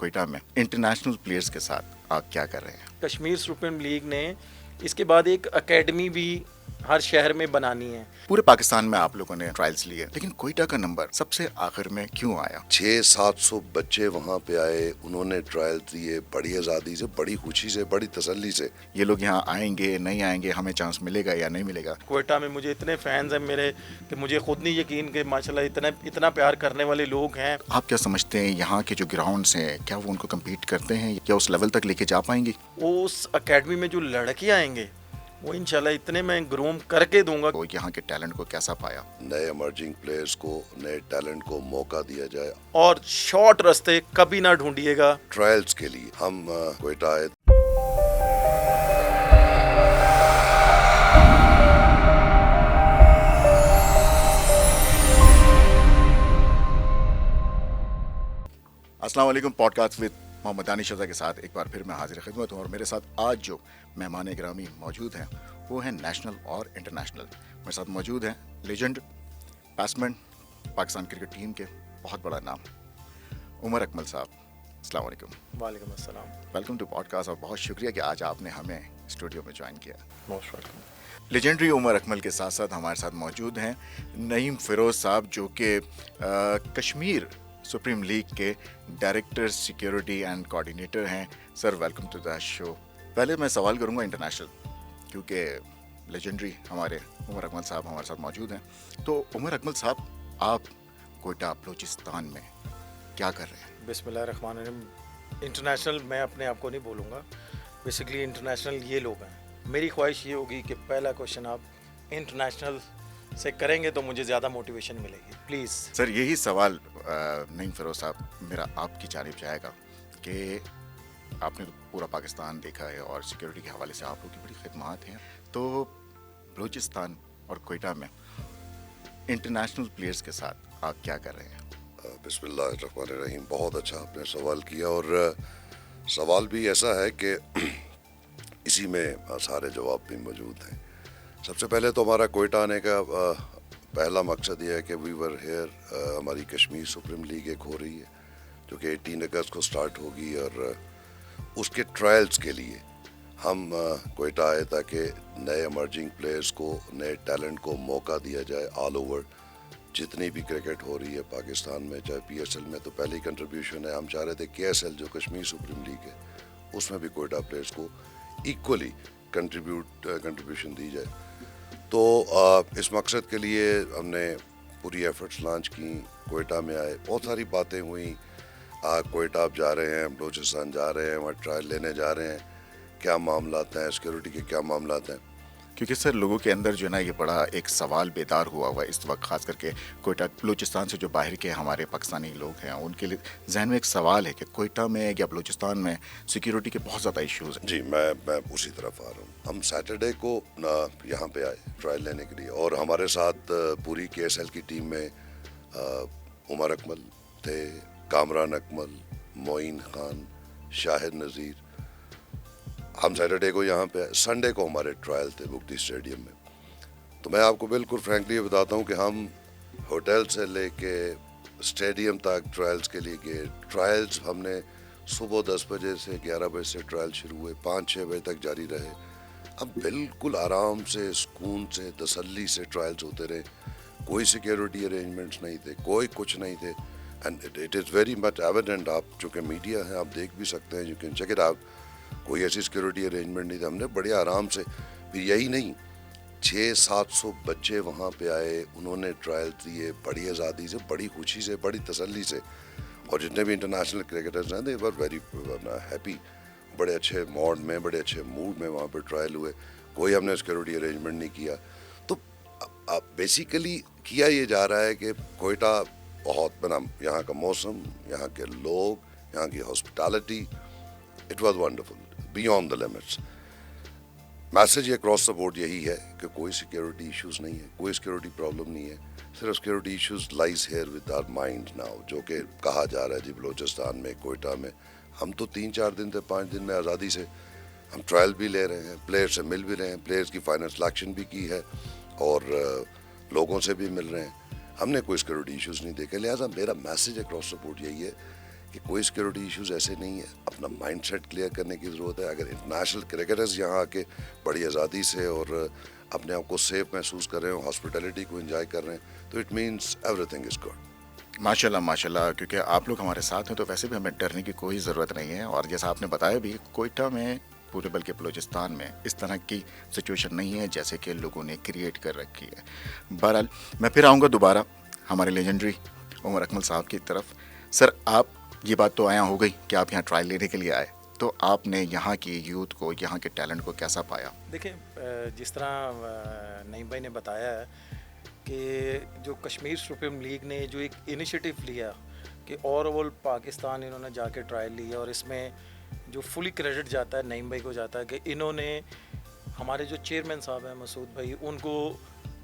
کوئٹہ میں international players کے ساتھ آپ کیا کر رہے ہیں؟ کشمیر سپریم لیگ نے اس کے بعد ایک اکیڈمی بھی ہر شہر میں بنانی ہے. پورے پاکستان میں آپ لوگوں نے ٹرائلز لیے، لیکن کوئٹہ کا نمبر سب سے آخر میں کیوں آیا؟ 600-700 بچے وہاں پہ آئے، انہوں نے ٹرائل دیے بڑی آزادی سے، بڑی خوشی سے، بڑی تسلی سے. یہ لوگ یہاں آئیں گے نہیں آئیں گے، ہمیں چانس ملے گا یا نہیں ملے گا؟ کوئٹہ میں مجھے اتنے فینز ہیں میرے کہ مجھے خود نہیں یقین کہ ماشاءاللہ اتنا پیار کرنے والے لوگ ہیں. آپ کیا سمجھتے ہیں یہاں کے جو گراؤنڈز ہیں کیا وہ ان کو کمپیٹ کرتے ہیں، کیا اس لیول تک لے کے جا پائیں گے؟ اس اکیڈمی میں جو لڑکے آئیں گے وہ انشاءاللہ اتنے میں گروم کر کے دوں گا. وہ یہاں کے ٹیلنٹ کو کیسا پایا؟ نئے ایمرجنگ پلیئرز کو، نئے ٹیلنٹ کو موقع دیا جائے. اور شارٹ رستے کبھی نہ ڈھونڈیے گا. ٹرائلز کے لیے ہم کوئٹہ آئے. السلام علیکم. پوڈ کاسٹ وتھ محمد دانش رضا کے ساتھ ایک بار پھر میں حاضر خدمت ہوں، اور میرے ساتھ آج جو مہمان گرامی موجود ہیں وہ ہیں نیشنل اور انٹرنیشنل. میرے ساتھ موجود ہیں legend batsman Pakistan cricket team کے، بہت بڑا نام، عمر اکمل صاحب. السلام علیکم. وعلیکم السلام. ویلکم ٹو پوڈ کاسٹ، اور بہت شکریہ کہ آج آپ نے ہمیں اسٹوڈیو میں جوائن کیا. Most welcome. Legendary Umar Akmal کے ساتھ ساتھ ہمارے ساتھ موجود ہیں نعیم فیروز صاحب، جو کہ کشمیر سپریم لیگ کے ڈائریکٹر سیکیورٹی اینڈ کوآرڈینیٹر ہیں. سر ویلکم ٹو دا شو. پہلے میں سوال کروں گا انٹرنیشنل، کیونکہ لیجنڈری ہمارے عمر اکمل صاحب ہمارے ساتھ موجود ہیں. تو عمر اکمل صاحب، آپ کوئٹہ بلوچستان میں کیا کر رہے ہیں؟ بسم اللہ الرحمن الرحیم. انٹرنیشنل میں اپنے آپ کو نہیں بولوں گا، بیسیکلی انٹرنیشنل یہ لوگ ہیں. میری خواہش یہ ہوگی کہ پہلا کوشچن آپ انٹرنیشنل سے کریں گے تو مجھے زیادہ موٹیویشن ملے گی. پلیز سر، یہی سوال نعیم فیروز صاحب میرا آپ کی جانب جائے گا کہ آپ نے پورا پاکستان دیکھا ہے اور سیکیورٹی کے حوالے سے آپ لوگ کی بڑی خدمات ہیں، تو بلوچستان اور کوئٹہ میں انٹرنیشنل پلیئرز کے ساتھ آپ کیا کر رہے ہیں؟ بسم اللہ الرحمن الرحیم. بہت اچھا آپ نے سوال کیا، اور سوال بھی ایسا ہے کہ اسی میں سارے جواب بھی موجود ہیں. سب سے پہلے تو ہمارا کوئٹہ آنے کا پہلا مقصد یہ ہے کہ وی ور ہیئر. ہماری کشمیر سپریم لیگ ایک ہو رہی ہے جو کہ 18 اگست کو سٹارٹ ہوگی، اور اس کے ٹرائلز کے لیے ہم کوئٹہ آئے تاکہ نئے ایمرجنگ پلیئرز کو، نئے ٹیلنٹ کو موقع دیا جائے. آل اوور جتنی بھی کرکٹ ہو رہی ہے پاکستان میں، چاہے پی ایس ایل میں تو پہلی کنٹریبیوشن ہے. ہم چاہ رہے تھے کے ایس ایل جو کشمیر سپریم لیگ ہے اس میں بھی کوئٹہ پلیئرز کو ایکولی کنٹریبیوشن دی جائے. تو اس مقصد کے لیے ہم نے پوری ایفرٹس لانچ کی. کوئٹہ میں آئے، بہت ساری باتیں ہوئیں. کوئٹہ آپ جا رہے ہیں، بلوچستان جا رہے ہیں، وہاں ٹرائل لینے جا رہے ہیں، کیا معاملات ہیں، سیکیورٹی کے کیا معاملات ہیں. کیونکہ سر لوگوں کے اندر جو ہے نا یہ بڑا ایک سوال بیدار ہوا ہوا ہے اس وقت، خاص کر کے کوئٹہ بلوچستان سے جو باہر کے ہمارے پاکستانی لوگ ہیں ان کے لیے ذہن میں ایک سوال ہے کہ کوئٹہ میں یا بلوچستان میں سیکیورٹی کے بہت زیادہ ایشوز ہیں. جی، میں اسی طرف آ رہا ہوں. ہم سیٹرڈے کو یہاں پہ آئے ٹرائل لینے کے لیے، اور ہمارے ساتھ پوری کے ایس ایل کی ٹیم میں عمر اکمل تھے، کامران اکمل، معین خان، شاہد نذیر. ہم سیٹرڈے کو یہاں پہ آئے. سنڈے کو ہمارے ٹرائل تھے بگٹی اسٹیڈیم میں. تو میں آپ کو بالکل فرینکلی بتاتا ہوں کہ ہم ہوٹل سے لے کے اسٹیڈیم تک ٹرائلز کے لیے گئے. ٹرائلز ہم نے صبح 10 بجے سے 11 بجے سے ٹرائل شروع ہوئے، 5-6 بجے تک جاری رہے. اب بالکل آرام سے، سکون سے، تسلی سے ٹرائلز ہوتے رہے. کوئی سیکیورٹی ارینجمنٹس نہیں تھے، کوئی کچھ نہیں تھے. And it is very much evident. آپ چونکہ میڈیا ہیں آپ دیکھ بھی سکتے ہیں، you can check it out. کوئی ایسی سیکیورٹی ارینجمنٹ نہیں تھا. ہم نے بڑے آرام سے، پھر یہی نہیں 600-700 بچے وہاں پہ آئے، انہوں نے ٹرائل دیے بڑی آزادی سے، بڑی خوشی سے، بڑی تسلی سے. اور جتنے بھی انٹرنیشنل کرکٹرز ہیں دے ور ویری ہیپی. بڑے اچھے موڈ میں، بڑے اچھے موڈ میں وہاں پہ ٹرائل ہوئے. کوئی ہم نے سیکیورٹی ارینجمنٹ نہیں کیا. تو بیسیکلی کیا یہ جا رہا ہے کہ کوئٹہ بہت بنا، یہاں کا موسم، یہاں کے لوگ، یہاں کی hospitality, it was wonderful beyond the limits. Message across the board یہی ہے کہ کوئی سیکیورٹی ایشوز نہیں ہے، کوئی سیکیورٹی پرابلم نہیں ہے. صرف security issues لائز here with our mind now, جو کہ کہا جا رہا ہے جی بلوچستان میں، کوئٹہ میں. ہم تو 3-4 دن سے 5 دن میں آزادی سے ہم ٹرائل بھی لے رہے ہیں، پلیئر سے مل بھی رہے ہیں، پلیئرز کی فائنل سلیکشن بھی کی ہے، اور لوگوں سے بھی مل رہے ہیں. ہم نے کوئی سیکیورٹی ایشوز نہیں دیکھے. لہٰذا میرا میسج اکراس دا بورڈ یہی ہے کہ کوئی سیکورٹی ایشوز ایسے نہیں ہے. اپنا مائنڈ سیٹ کلیئر کرنے کی ضرورت ہے. اگر انٹرنیشنل کرکٹرز یہاں آ کے بڑی آزادی سے اور اپنے آپ کو سیف محسوس کر رہے ہیں, ہاسپٹیلٹی کو انجوائے کر رہے ہیں, تو it means every thing is good. ماشاء اللہ, کیونکہ آپ لوگ ہمارے ساتھ ہیں تو ویسے بھی ہمیں ڈرنے کی کوئی ضرورت نہیں ہے. اور جیسا آپ نے بتایا بھی, کوئٹہ میں پورے بلکہ بلوچستان میں اس طرح کی سچویشن نہیں ہے جیسے کہ لوگوں نے کریٹ کر رکھی ہے. بہرحال میں پھر آؤں گا دوبارہ ہمارے لیجنڈری عمر اکمل صاحب کی طرف. سر, آپ یہ بات تو آیا ہو گئی کہ آپ یہاں ٹرائل لینے کے لیے آئے, تو آپ نے یہاں کی یوتھ کو, یہاں کے ٹیلنٹ کو کیسا پایا؟ دیکھیں, جس طرح نعیم بھائی نے بتایا ہے کہ جو کشمیر سپریم لیگ نے جو ایک انیشیٹو لیا کہ اوور آل پاکستان انہوں نے جا کے ٹرائل لیا, اور اس میں جو فلی کریڈٹ جاتا ہے نعیم بھائی کو جاتا ہے کہ انہوں نے ہمارے جو چیئرمین صاحب ہیں مسعود بھائی, ان کو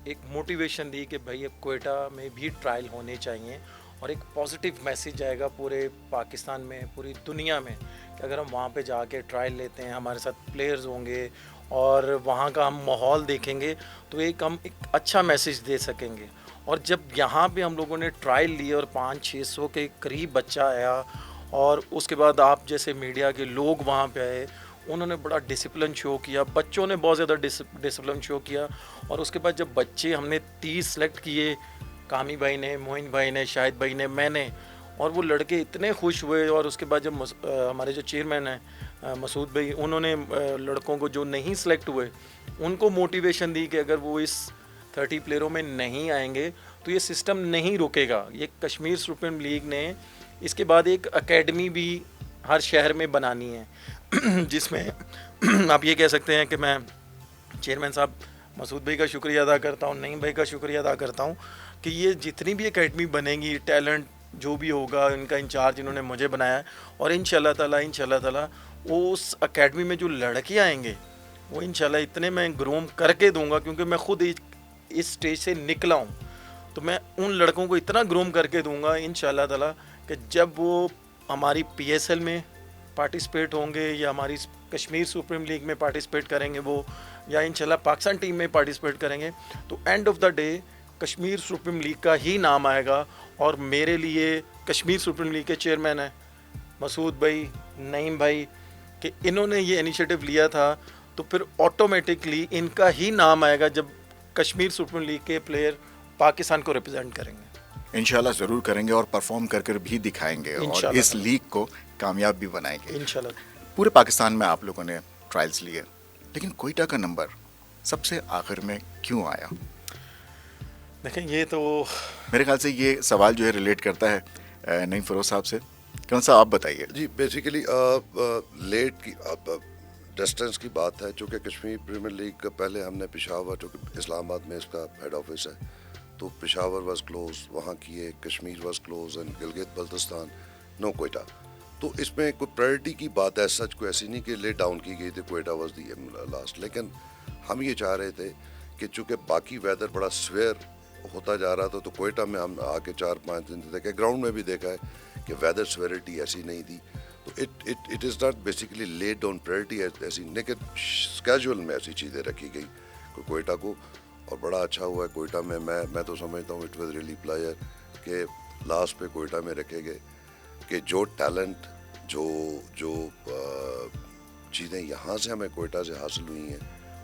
ایک موٹیویشن دی کہ بھائی اب کوئٹہ میں بھی ٹرائل ہونے چاہیے, اور ایک پازیٹیو میسیج جائے گا پورے پاکستان میں, پوری دنیا میں, کہ اگر ہم وہاں پہ جا کے ٹرائل لیتے ہیں, ہمارے ساتھ پلیئرز ہوں گے اور وہاں کا ہم ماحول دیکھیں گے, تو ہم ایک اچھا میسیج دے سکیں گے. اور جب یہاں پہ ہم لوگوں نے ٹرائل لی اور 500-600 کے قریب بچہ آیا, اور اس کے بعد آپ جیسے میڈیا کے لوگ وہاں پہ آئے, انہوں نے بڑا ڈسپلن شو کیا, بچوں نے بہت زیادہ ڈسپلن شو کیا. اور اس کے بعد جب بچے ہم نے 30 سلیکٹ کیے, کامی بھائی نے, موہن بھائی نے, شاہد بھائی نے, میں نے, اور وہ لڑکے اتنے خوش ہوئے. اور اس کے بعد جب ہمارے جو چیئرمین ہیں مسعود بھائی, انہوں نے لڑکوں کو جو نہیں سلیکٹ ہوئے ان کو موٹیویشن دی کہ اگر وہ اس 30 پلیئروں میں نہیں آئیں گے تو یہ سسٹم نہیں رکے گا. یہ کشمیر سپریم لیگ نے اس کے بعد ایک اکیڈمی بھی ہر شہر میں بنانی ہے, جس میں آپ یہ کہہ سکتے ہیں کہ میں چیئرمین صاحب مسعود بھائی کا شکریہ ادا کرتا ہوں, نعیم بھائی کا شکریہ ادا کرتا ہوں کہ یہ جتنی بھی اکیڈمی بنے گی, ٹیلنٹ جو بھی ہوگا, ان کا انچارج انہوں نے مجھے بنایا ہے, اور انشاءاللہ تعالی وہ اس اکیڈمی میں جو لڑکے آئیں گے وہ انشاءاللہ اتنے میں گروم کر کے دوں گا, کیونکہ میں خود اس سٹیج سے نکلا ہوں, تو میں ان لڑکوں کو اتنا گروم کر کے دوں گا انشاءاللہ تعالی کہ جب وہ ہماری PSL میں پارٹیسپیٹ ہوں گے یا ہماری کشمیر سپریم لیگ میں پارٹیسپیٹ کریں گے وہ, یا انشاءاللہ پاکستان ٹیم میں پارٹیسپیٹ کریں گے, تو and of the day Kashmir supreme league کا ہی نام آئے گا. اور میرے لیے کشمیر سپریم لیگ کے چیئرمین ہیں مسعود بھائی, نعیم بھائی, کہ انہوں نے یہ انیشیٹو لیا تھا, تو پھر آٹومیٹکلی ان کا ہی نام آئے گا جب کشمیر سپریم لیگ کے پلیئر پاکستان کو ریپرزینٹ کریں گے. انشاءاللہ ضرور کریں گے, اور پرفارم کر بھی دکھائیں گے, اور اس لیگ کو کامیاب بھی بنائیں گے انشاءاللہ. پورے پاکستان میں آپ لوگوں نے ٹرائلز لیے, لیکن کوئٹہ کا نمبر سب سے آخر میں کیوں آیا؟ دیکھیں, یہ تو میرے خیال سے یہ سوال جو ہے ریلیٹ کرتا ہے نعیم فیروز صاحب سے. کون سا آپ بتائیے. جی, بیسیکلی لیٹ کی ڈسٹینس کی بات ہے, چونکہ کشمیر پریمیئر لیگ پہلے ہم نے پشاور, جو کہ اسلام آباد میں اس کا ہیڈ آفس ہے, تو پشاور واز کلوز, وہاں کیے, Kashmir was close, and Gilgit Baltistan, no Quetta. تو اس میں کوئی پرائرٹی کی بات ہے سچ, کوئی ایسی نہیں کہ لیٹ ڈاؤن کی گئی تھی, کوئٹہ واز دی لاسٹ. لیکن ہم یہ چاہ رہے تھے کہ چونکہ باقی ویدر بڑا سویئر ہوتا جا رہا تھا, تو کوئٹہ میں ہم آ کے 4-5 دن دیکھے, گراؤنڈ میں بھی دیکھا ہے کہ ویدر سویئرٹی ایسی نہیں تھی. تو it is not basically let down priority ایسی, لیکن اسکیجول میں ایسی چیزیں رکھی گئی کوئٹہ کو, اور بڑا اچھا ہوا ہے کوئٹہ میں. میں تو سمجھتا ہوں اٹ واز ریئلی پلیئر کہ لاسٹ پہ کوئٹہ میں رکھے گئے, کہ جو ٹیلنٹ جو چیزیں یہاں سے ہمیں کوئٹہ سے حاصل ہوئی ہیں,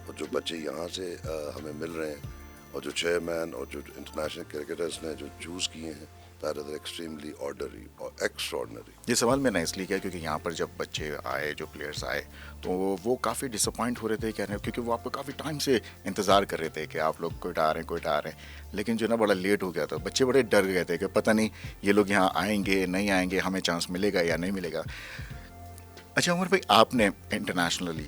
اور جو بچے یہاں سے ہمیں مل رہے ہیں, اور جو چیئرمین اور جو انٹرنیشنل کرکٹرز نے جو چوز کیے ہیں, دیٹ از ایکسٹریملی آرڈنری اور ایکسٹراڈنری. یہ سوال میں نے اس لیے کیا کیونکہ یہاں پر جب بچے آئے, جو پلیئرز آئے, تو وہ کافی ڈس اپوائنٹ ہو رہے تھے, کہہ رہے کیونکہ وہ آپ کو کافی ٹائم سے انتظار کر رہے تھے کہ آپ لوگ کوئٹہ آ رہے ہیں, لیکن جو نا بڑا لیٹ ہو گیا تھا. بچے بڑے ڈر گئے تھے کہ پتہ نہیں یہ لوگ یہاں آئیں گے نہیں آئیں گے, ہمیں چانس ملے گا یا نہیں ملے گا. اچھا عمر بھائی, آپ نے انٹرنیشنلی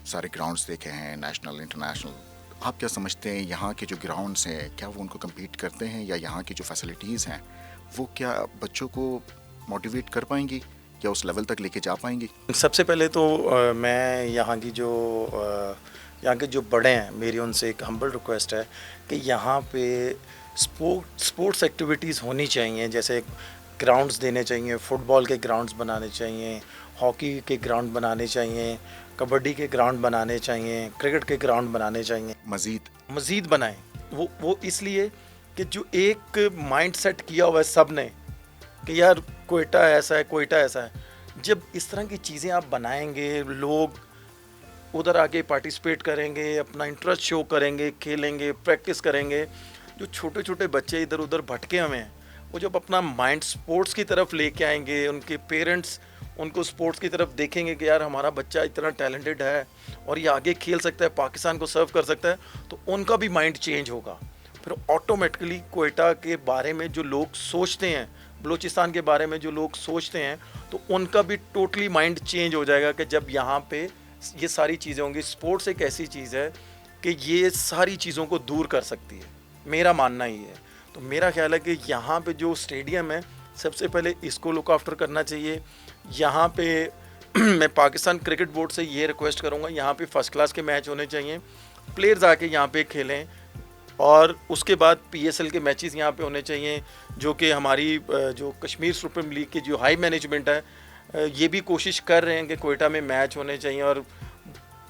سارے گراؤنڈس دیکھے ہیں, نیشنل انٹرنیشنل, آپ کیا سمجھتے ہیں یہاں کے جو گراؤنڈس ہیں کیا وہ ان کو کمپیٹ کرتے ہیں, یا یہاں کی جو فیسلٹیز ہیں وہ کیا بچوں کو موٹیویٹ کر پائیں گی یا اس لیول تک لے کے جا پائیں گی؟ سب سے پہلے تو میں یہاں کے جو بڑے ہیں, میری ان سے ایک ہمبل ریکویسٹ ہے کہ یہاں پہ اسپورٹس ایکٹیویٹیز ہونی چاہیے, جیسے گراؤنڈز دینے چاہیے, فٹ بال کے گراؤنڈز بنانے چاہیے, ہاکی کے گراؤنڈ بنانے چاہیے, کبڈی کے گراؤنڈ بنانے چاہیے, کرکٹ کے گراؤنڈ بنانے چاہیے, مزید بنائیں. وہ اس لیے کہ جو ایک مائنڈ سیٹ کیا ہوا ہے سب نے کہ یار کوئٹہ ایسا ہے، کوئٹہ ایسا ہے. جب اس طرح کی چیزیں آپ بنائیں گے، لوگ ادھر آ کے پارٹیسپیٹ کریں گے، اپنا انٹرسٹ شو کریں گے، کھیلیں گے، پریکٹس کریں گے. جو چھوٹے چھوٹے بچے ادھر ادھر بھٹکے ہوئے ہیں، وہ جب اپنا مائنڈ سپورٹس کی طرف لے کے آئیں گے، ان کے پیرنٹس ان کو سپورٹس کی طرف دیکھیں گے کہ یار ہمارا بچہ اتنا ٹیلنٹڈ ہے اور یہ آگے کھیل سکتا ہے، پاکستان کو سرو کر سکتا ہے، تو ان کا بھی مائنڈ چینج ہوگا. پھر آٹومیٹکلی کوئٹہ کے بارے میں جو لوگ سوچتے ہیں، بلوچستان کے بارے میں جو لوگ سوچتے ہیں، تو ان کا بھی ٹوٹلی مائنڈ چینج ہو جائے گا کہ جب یہاں پہ یہ ساری چیزیں ہوں گی. اسپورٹس ایک ایسی چیز ہے کہ یہ ساری چیزوں کو دور کر سکتی ہے، میرا ماننا یہ ہے. تو میرا خیال ہے کہ یہاں پہ جو اسٹیڈیم ہے، سب سے پہلے اس کو لک آفٹر کرنا چاہیے. یہاں پہ میں پاکستان کرکٹ بورڈ سے یہ ریکویسٹ کروں گا، یہاں پہ فرسٹ کلاس کے میچ ہونے چاہیے، پلیئرز آ کے یہاں پہ کھیلیں. اور اس کے بعد پی ایس ایل کے میچز یہاں پہ ہونے چاہیے، جو کہ ہماری جو کشمیر سپریم لیگ کی جو ہائی مینجمنٹ ہے، یہ بھی کوشش کر رہے ہیں کہ کوئٹہ میں میچ ہونے چاہیے. اور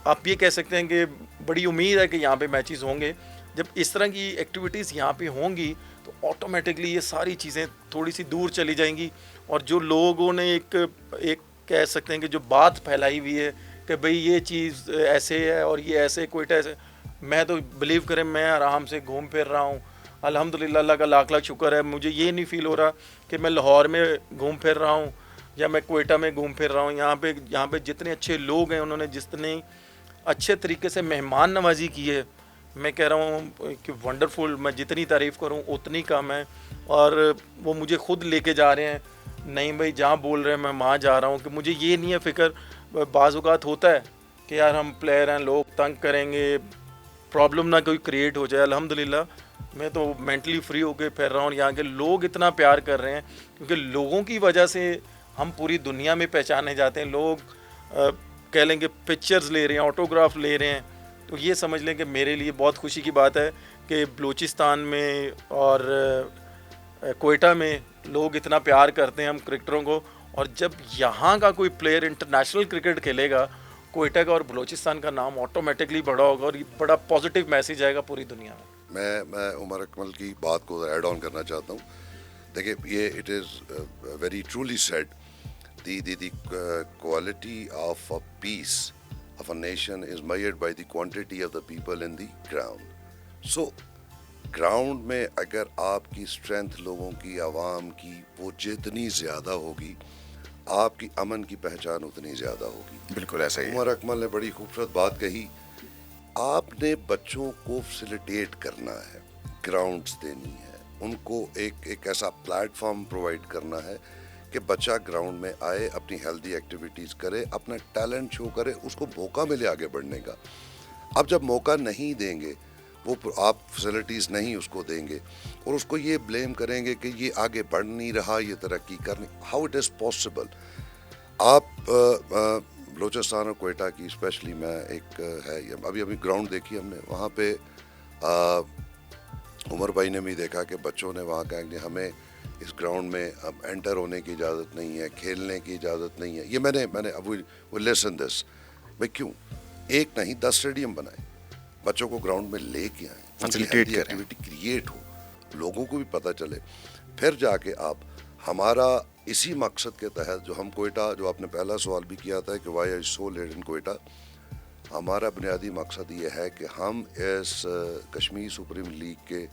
آپ یہ کہہ سکتے ہیں کہ بڑی امید ہے کہ یہاں پہ میچز ہوں گے. جب اس طرح کی ایکٹیویٹیز یہاں پہ ہوں گی تو آٹومیٹکلی یہ ساری چیزیں تھوڑی سی دور چلی جائیں گی. اور جو لوگوں نے ایک کہہ سکتے ہیں کہ جو بات پھیلائی ہوئی ہے کہ بھئی یہ چیز ایسے ہے اور یہ ایسے کوئٹہ ایسے، میں تو بلیو کریں میں آرام سے گھوم پھر رہا ہوں الحمدللہ. اللہ کا لاکھ لاکھ شکر ہے، مجھے یہ نہیں فیل ہو رہا کہ میں لاہور میں گھوم پھر رہا ہوں یا میں کوئٹہ میں گھوم پھر رہا ہوں. یہاں پہ جتنے اچھے لوگ ہیں، انہوں نے جتنے اچھے طریقے سے مہمان نوازی کی ہے، میں کہہ رہا ہوں کہ ونڈرفل. میں جتنی تعریف کروں اتنی کم ہے. اور وہ مجھے خود لے کے جا رہے ہیں، نہیں بھائی جہاں بول رہے ہیں میں وہاں جا رہا ہوں. کہ مجھے یہ نہیں ہے فکر، بعض اوقات ہوتا ہے کہ یار ہم پلیئر ہیں، لوگ تنگ کریں گے، پرابلم نہ کوئی کریٹ ہو جائے. الحمدللہ میں تو مینٹلی فری ہو کے پھر رہا ہوں. یہاں کے لوگ اتنا پیار کر رہے ہیں، کیونکہ لوگوں کی وجہ سے ہم پوری دنیا میں پہچانے جاتے ہیں. لوگ کہہ لیں کہ پکچرز لے رہے ہیں، آٹوگراف لے رہے ہیں. تو یہ سمجھ لیں کہ میرے لیے بہت خوشی کی بات ہے کہ بلوچستان میں اور کوئٹہ میں لوگ اتنا پیار کرتے ہیں ہم کرکٹروں کو. اور جب یہاں کا کوئی پلیئر انٹرنیشنل کرکٹ کھیلے گا، کوئٹہ کا اور بلوچستان کا نام آٹومیٹکلی بڑا ہوگا اور یہ بڑا پازیٹیو میسیج آئے گا پوری دنیا میں. میں عمر اکمل کی بات کو ایڈ آن کرنا چاہتا ہوں. دیکھیے یہ it is very truly sad the quality of a peace of a nation is measured by the quantity of the people in the ground. So ground میں اگر آپ کی اسٹرینتھ لوگوں کی، عوام کی، وہ جتنی زیادہ ہوگی، آپ کی امن کی پہچان اتنی زیادہ ہوگی. بالکل ایسا ہی. عمر اکمل نے بڑی خوبصورت بات کہی. آپ نے بچوں کو فیسیلیٹیٹ کرنا ہے، گراؤنڈز دینی ہے، ان کو ایک ایسا پلیٹ فارم پرووائڈ کرنا ہے کہ بچہ گراؤنڈ میں آئے، اپنی ہیلدی ایکٹیویٹیز کرے، اپنا ٹیلنٹ شو کرے، اس کو موقع ملے آگے بڑھنے کا. اب جب موقع نہیں دیں گے، وہ آپ فیسلٹیز نہیں اس کو دیں گے اور اس کو یہ بلیم کریں گے کہ یہ آگے بڑھ نہیں رہا، یہ ترقی کر نہیں، ہاؤ اٹ از پاسبل. آپ بلوچستان اور کوئٹہ کی اسپیشلی میں ایک ہے، ابھی گراؤنڈ دیکھی ہم نے، وہاں پہ عمر بھائی نے بھی دیکھا کہ بچوں نے وہاں کہا کہ ہمیں اس گراؤنڈ میں اب انٹر ہونے کی اجازت نہیں ہے، کھیلنے کی اجازت نہیں ہے. یہ میں نے اب وہ لیسن دس بھائی کیوں ایک نہیں 10 اسٹیڈیم بنائے، بچوں کو گراؤنڈ میں لے کے آئیں، فیسیلیٹیٹ کریں، ایکٹیویٹی کریٹ ہو، لوگوں کو بھی پتہ چلے. پھر جا کے آپ ہمارا اسی مقصد کے تحت جو ہم کوئٹہ، جو آپ نے پہلا سوال بھی کیا تھا کہ وائی آر سو لیٹ ان کوئٹہ، ہمارا بنیادی مقصد یہ ہے کہ ہم اس کشمیر سپریم لیگ کے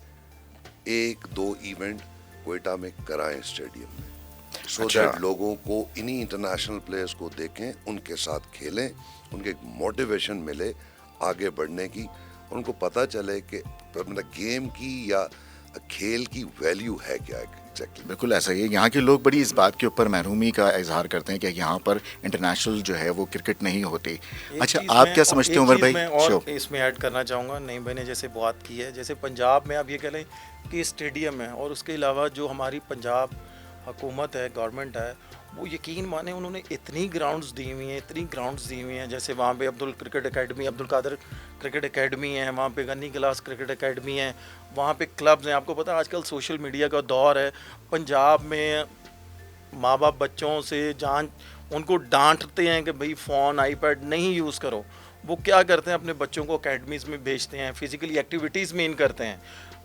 1-2 ایونٹ کوئٹہ میں کرائیں اسٹیڈیم میں، سو دیٹ لوگوں کو انہی انٹرنیشنل پلیئرس کو دیکھیں، ان کے ساتھ کھیلیں، ان کے ایک موٹیویشن ملے آگے بڑھنے کی، ان کو پتہ چلے کہ گیم کی یا کھیل کی ویلیو ہے کیا ہے. بالکل ایسا ہی ہے. یہاں کے لوگ بڑی اس بات کے اوپر محرومی کا اظہار کرتے ہیں کہ یہاں پر انٹرنیشنل جو ہے وہ کرکٹ نہیں ہوتی. اچھا آپ کیا سمجھتے ہیں عمر بھائی؟ میں اور اس میں ایڈ کرنا چاہوں گا، نہیں بھائی نے جیسے بات کی ہے، جیسے پنجاب میں آپ یہ کہہ لیں کہ اسٹیڈیم ہے، اور اس کے علاوہ جو ہماری پنجاب حکومت ہے، گورنمنٹ ہے، وہ یقین مانیں انہوں نے اتنی گراؤنڈز دی ہوئی ہیں، جیسے وہاں پہ کرکٹ اکیڈمی، عبد القادر کرکٹ اکیڈمی ہے، وہاں پہ غنی گلاس کرکٹ اکیڈمی ہے، وہاں پہ کلبز ہیں. آپ کو پتہ ہے آج کل سوشل میڈیا کا دور ہے، پنجاب میں ماں باپ بچوں سے ان کو ڈانٹتے ہیں کہ بھئی فون آئی پیڈ نہیں یوز کرو. وہ کیا کرتے ہیں، اپنے بچوں کو اکیڈمیز میں بھیجتے ہیں، فزیکلی ایکٹیویٹیز میں ان کرتے ہیں.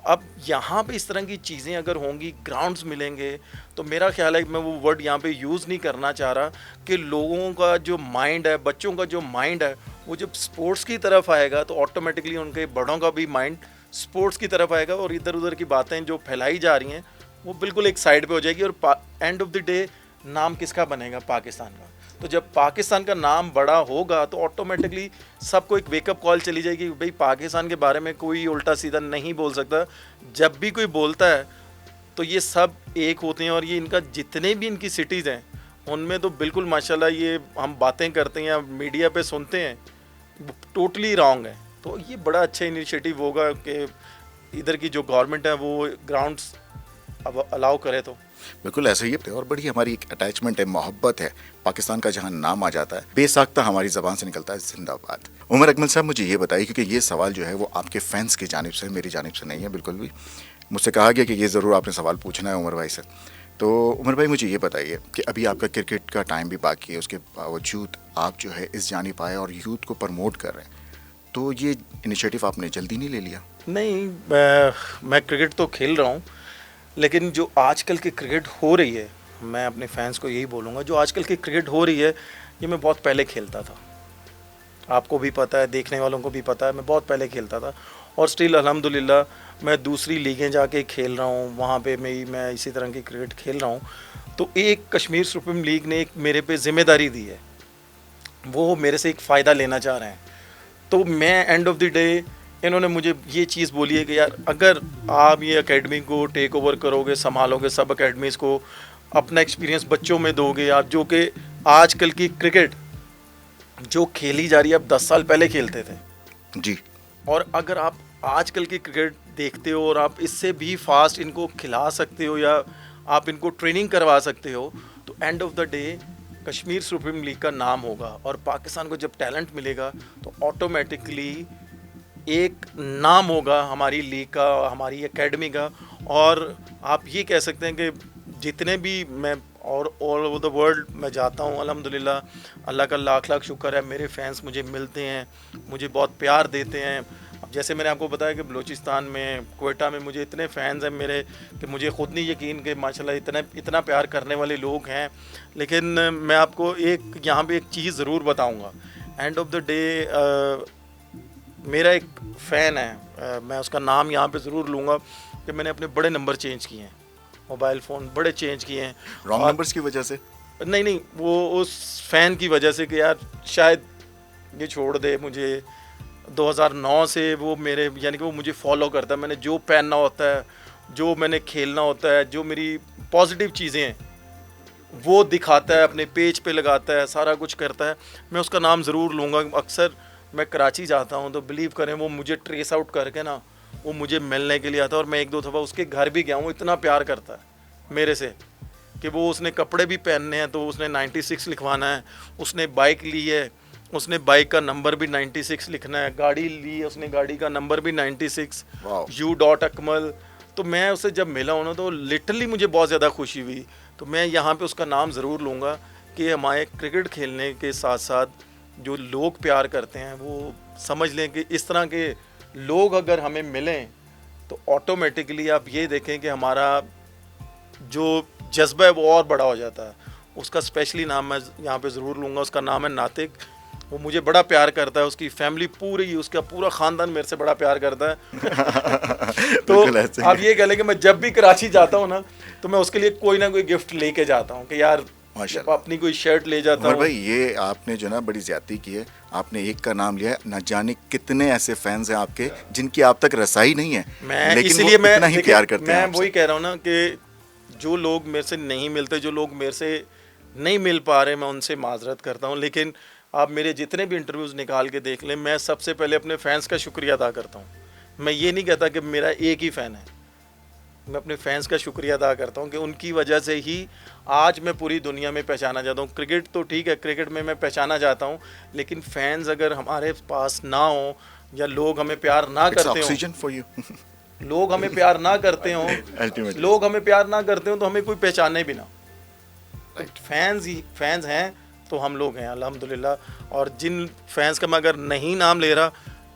اب یہاں پہ اس طرح کی چیزیں اگر ہوں گی, گراؤنڈز ملیں گے, تو میرا خیال ہے کہ میں وہ ورڈ یہاں پہ یوز نہیں کرنا چاہ رہا کہ لوگوں کا جو مائنڈ ہے, بچوں کا جو مائنڈ ہے, وہ جب سپورٹس کی طرف آئے گا تو آٹومیٹکلی ان کے بڑوں کا بھی مائنڈ سپورٹس کی طرف آئے گا, اور ادھر ادھر کی باتیں جو پھیلائی جا رہی ہیں وہ بالکل ایک سائڈ پہ ہو جائے گی. اور اینڈ آف دی ڈے نام کس کا بنے گا؟ پاکستان کا. تو جب پاکستان کا نام بڑا ہوگا تو آٹومیٹکلی سب کو ایک ویک اپ کال چلی جائے گی, بھئی پاکستان کے بارے میں کوئی الٹا سیدھا نہیں بول سکتا. جب بھی کوئی بولتا ہے تو یہ سب ایک ہوتے ہیں, اور یہ ان کا جتنے بھی ان کی سٹیز ہیں ان میں تو بالکل ماشاءاللہ یہ ہم باتیں کرتے ہیں میڈیا پہ سنتے ہیں ٹوٹلی رانگ ہے. تو یہ بڑا اچھا انیشیٹو ہوگا کہ ادھر کی جو گورنمنٹ ہے وہ گراؤنڈس اب الاؤ کرے. تو بالکل ایسا ہی ہے, اور بڑی ہماری ایک اٹیچمنٹ ہے, محبت ہے. پاکستان کا جہاں نام آ جاتا ہے بے ساختہ ہماری زبان سے نکلتا ہے زندہ باد. عمر اکمل صاحب مجھے یہ بتائیے, کیونکہ یہ سوال جو ہے وہ آپ کے فینس کی جانب سے, میری جانب سے نہیں ہے بالکل بھی. مجھ سے کہا گیا کہ یہ ضرور آپ نے سوال پوچھنا ہے عمر بھائی سے. تو عمر بھائی مجھے یہ بتائیے کہ ابھی آپ کا کرکٹ کا ٹائم بھی باقی ہے, اس کے باوجود آپ جو ہے اس جانب آئے اور یوتھ کو پروموٹ کر رہے ہیں, تو یہ انیشیٹو آپ نے جلدی نہیں لے لیا؟ نہیں, میں کرکٹ تو کھیل رہا ہوں, لیکن جو آج کل کی کرکٹ ہو رہی ہے, میں اپنے فینس کو یہی بولوں گا, جو آج کل کی کرکٹ ہو رہی ہے یہ میں بہت پہلے کھیلتا تھا. آپ کو بھی پتہ ہے, دیکھنے والوں کو بھی پتہ ہے, میں بہت پہلے کھیلتا تھا, اور سٹل الحمدللہ میں دوسری لیگیں جا کے کھیل رہا ہوں, وہاں پہ میں اسی طرح کی کرکٹ کھیل رہا ہوں. تو ایک کشمیر سپریم لیگ نے ایک میرے پہ ذمہ داری دی ہے, وہ میرے سے ایک فائدہ لینا چاہ رہے ہیں. تو میں اینڈ آف دی ڈے انہوں نے مجھے یہ چیز بولی ہے کہ یار اگر آپ یہ اکیڈمی کو ٹیک اوور کرو گے, سنبھالو گے, سب اکیڈمیز کو اپنا ایکسپیرینس بچوں میں دو گے آپ, جو کہ آج کل کی کرکٹ جو کھیلی جا رہی ہے اب 10 سال پہلے کھیلتے تھے جی, اور اگر آپ آج کل کی کرکٹ دیکھتے ہو اور آپ اس سے بھی فاسٹ ان کو کھلا سکتے ہو یا آپ ان کو ٹریننگ کروا سکتے ہو, تو and of the day Kashmir supreme league کا نام ہوگا. اور پاکستان کو جب ٹیلنٹ ملے گا تو آٹومیٹکلی ایک نام ہوگا ہماری لیگ کا, ہماری اکیڈمی کا. اور آپ یہ کہہ سکتے ہیں کہ جتنے بھی میں اور آل اوور دا ورلڈ میں جاتا ہوں, الحمدللہ اللہ کا لاکھ لاکھ شکر ہے, میرے فینس مجھے ملتے ہیں, مجھے بہت پیار دیتے ہیں. اب جیسے میں نے آپ کو بتایا کہ بلوچستان میں, کوئٹہ میں مجھے اتنے فینز ہیں میرے کہ مجھے خود نہیں یقین کہ ماشاءاللہ اتنا پیار کرنے والے لوگ ہیں. لیکن میں آپ کو یہاں پہ ایک چیز ضرور بتاؤں گا, اینڈ آف دا ڈے میرا ایک فین ہے, میں اس کا نام یہاں پہ ضرور لوں گا کہ میں نے اپنے بڑے نمبر چینج کیے ہیں, موبائل فون بڑے چینج کیے ہیں. رانگ نمبرز کی وجہ سے؟ نہیں, وہ اس فین کی وجہ سے کہ یار شاید یہ چھوڑ دے مجھے. 2009 سے وہ میرے یعنی کہ وہ مجھے فالو کرتا ہے, میں نے جو پہننا ہوتا ہے, جو میں نے کھیلنا ہوتا ہے, جو میری پازیٹیو چیزیں ہیں وہ دکھاتا ہے, اپنے پیج پہ لگاتا ہے, سارا کچھ کرتا ہے. میں اس کا نام ضرور لوں گا. اکثر میں کراچی جاتا ہوں تو بلیو کریں وہ مجھے ٹریس آؤٹ کر کے نا وہ مجھے ملنے کے لیے آتا ہے, اور میں 1-2 دفعہ اس کے گھر بھی گیا ہوں. اتنا پیار کرتا ہے میرے سے کہ وہ اس نے کپڑے بھی پہننے ہیں تو اس نے 96 لکھوانا ہے, اس نے بائک لی ہے, اس نے بائک کا نمبر بھی 96 لکھنا ہے, گاڑی لی ہے اس نے, گاڑی کا نمبر بھی 96 U.Akmal. تو میں اسے جب ملا ہوں نا تو لٹرلی مجھے بہت زیادہ خوشی ہوئی. تو میں یہاں پہ اس کا نام ضرور لوں گا کہ ہمارے کرکٹ کھیلنے کے ساتھ ساتھ جو لوگ پیار کرتے ہیں وہ سمجھ لیں کہ اس طرح کے لوگ اگر ہمیں ملیں تو آٹومیٹکلی آپ یہ دیکھیں کہ ہمارا جو جذبہ ہے وہ اور بڑا ہو جاتا ہے. اس کا اسپیشلی نام میں یہاں پہ ضرور لوں گا, اس کا نام ہے ناطق. وہ مجھے بڑا پیار کرتا ہے, اس کی فیملی پوری, اس کا پورا خاندان میرے سے بڑا پیار کرتا ہے. تو آپ یہ کہہ لیں کہ میں جب بھی کراچی جاتا ہوں نا تو میں اس کے لیے کوئی نہ کوئی گفٹ لے کے جاتا ہوں کہ یار اپنی کوئی شرٹ لے جاتا ہوں. بھائی یہ آپ نے جو نا بڑی زیادتی کی ہے, آپ نے ایک کا نام لیا ہے, نہ جانے کتنے ایسے فینز ہیں آپ کے جن کی آپ تک رسائی نہیں ہے, اسی لیے میں اتنا ہی پیار کرتے ہیں. میں وہی کہہ رہا ہوں نا کہ جو لوگ میرے سے نہیں ملتے, جو لوگ میرے سے نہیں مل پا رہے, میں ان سے معذرت کرتا ہوں. لیکن آپ میرے جتنے بھی انٹرویوز نکال کے دیکھ لیں, میں سب سے پہلے اپنے فینس کا شکریہ ادا کرتا ہوں. میں یہ نہیں کہتا کہ میرا ایک ہی فین ہے, میں اپنے فینس کا شکریہ ادا کرتا ہوں کہ ان کی وجہ سے ہی آج میں پوری دنیا میں پہچانا جاتا ہوں. کرکٹ تو ٹھیک ہے, کرکٹ میں پہچانا جاتا ہوں, لیکن فینز اگر ہمارے پاس نہ ہوں یا لوگ ہمیں پیار نہ کرتے ہوں, لوگ ہمیں پیار نہ کرتے ہوں, لوگ ہمیں پیار نہ کرتے ہوں تو ہمیں کوئی پہچانے بھی نہ. فینز ہیں تو ہم لوگ ہیں الحمدللہ. اور جن فینس کا میں اگر نہیں نام لے رہا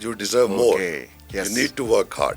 You deserve more. You need to work hard.